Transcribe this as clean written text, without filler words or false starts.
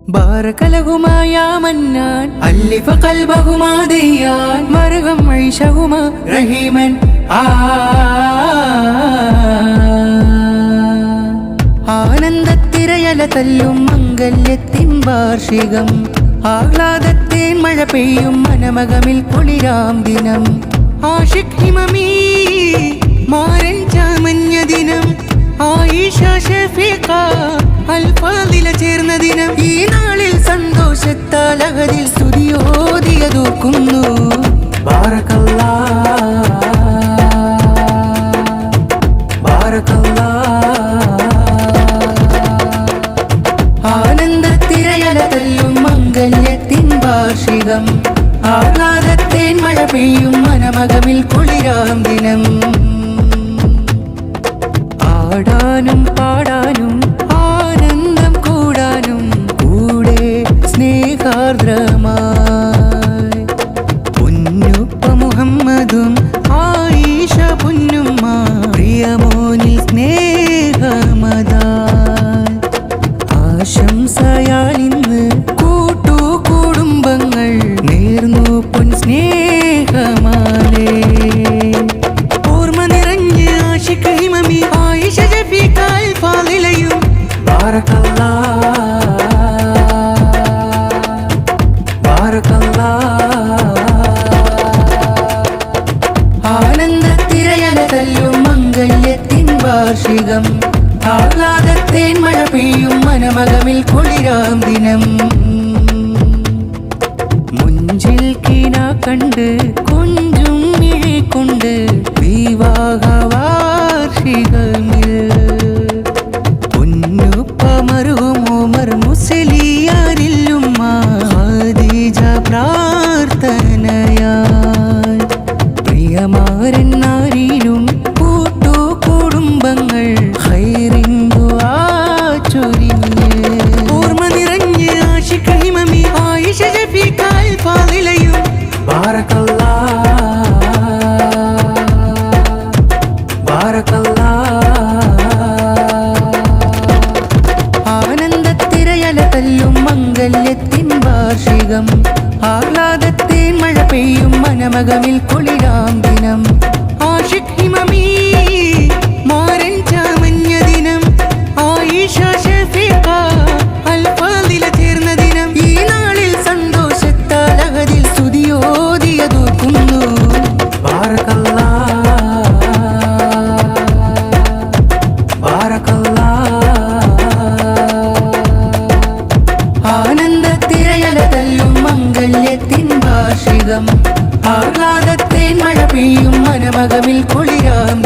بارك لهما يا منان ألف قلبهما ديان مرغم عيشهما رحيما ആനന്ദത്തിരയല തല്ലും മംഗല്യത്തിൻ വാർഷികം ആഹ്ലാദത്തേൻ മഴ പെയ്യും മനമകമിൽ കുളിരാം ദിനം ആഷിഖ് ഹിമമീ മാരൻ ചാമഞ്ഞ ദിനം ആയിഷ ഷഫീഖ അൽഫാദില ചേർന്ന ദിനം ഈ നാളിൽ സന്തോഷത്താൽ അഹദിൽ സ്തുതിയോദിയതൂക്കുന്നു ബാറകല്ലാഹ് ബാറകല്ലാഹ് ആനന്ദത്തിരയല തല്ലും മംഗല്യത്തിൻ വാർഷികം ആഹ്ലാദത്തേൻ മഴ പെയ്യും മനമകമിൽ കുളിരാം ദിനം ആടാനും പാടാനും ആനന്ദം കൂടാനും കൂടെ സ്നേഹാർദ്രമായി പൊന്നുപ്പ മുഹമ്മദും ആയിഷ പൊന്നുമ്മ പ്രിയമോനിൽ സ്നേഹമതാൽ ആശംസയാലിന്ന് കൂട്ടുകുടുംബങ്ങൾ നേർന്നു പൊൻ സ്നേഹമാലേ ഓർമ്മ നിറഞ്ഞ് ആഷിഖ് ഹിമമി ആയിഷ ഷഫീഖ അൽഫാദിലയും ബാറകല്ലാഹ് ബാറകല്ലാഹ് ആനന്ദത്തിരയല തല്ലും മംഗല്യത്തിൻ വാർഷികം ആഹ്ലാദത്തേൻ മഴ പെയ്യും മനമകമിൽ കുളിരാം ദിനം മുഞ്ചിൽ കിന കണ്ട് കൊഞ്ചും മിഴി കൊണ്ട് വിവാഹ വാർഷികമിൽ പൊന്നുപ്പ മർഹൂം ഉമർ മുസ്ലിയാരില്ലുമ്മ ഖദീജ പ്രാർത്ഥനയാൽ പ്രിയമാരൻ നാരിലും കൂട്ടുകുടുംബങ്ങൾ ഖൈറിൻ ദുആ ചൊരിഞ്ഞ് ഓർമ്മ നിറഞ്ഞ് ആഷിഖ് ഹിമമി ആയിഷ ഷഫീഖ അൽഫാദിലയും ബാറകല്ലാഹ് ബാറകല്ലാഹ് ആനന്ദത്തിരയല തല്ലും മംഗല്യത്തിൻ വാർഷികം ആഹ്ലാദത്തേൻ മഴ പെയ്യും മനമകമിൽ കുളിരാം ദിനം ആഷിഖ് ഹിമമീ മാരൻ ചാമഞ്ഞ ദിനം ആയിഷ ഷഫീഖ അൽഫാദില ചേർന്ന ദിനം ഈ നാളിൽ സന്തോഷത്താൽ അഹദിൽ സ്തുതിയോദിയതൂക്കുന്നു ബാറകല്ലാഹ് ബാറകല്ലാഹ് ആനന്ദത്തിരയല തല്ലും മംഗല്യത്തിൻ വാർഷികം ആഹ്ലാദത്തേൻ മഴ പെയ്യും മനമകമിൽ കുളിരാം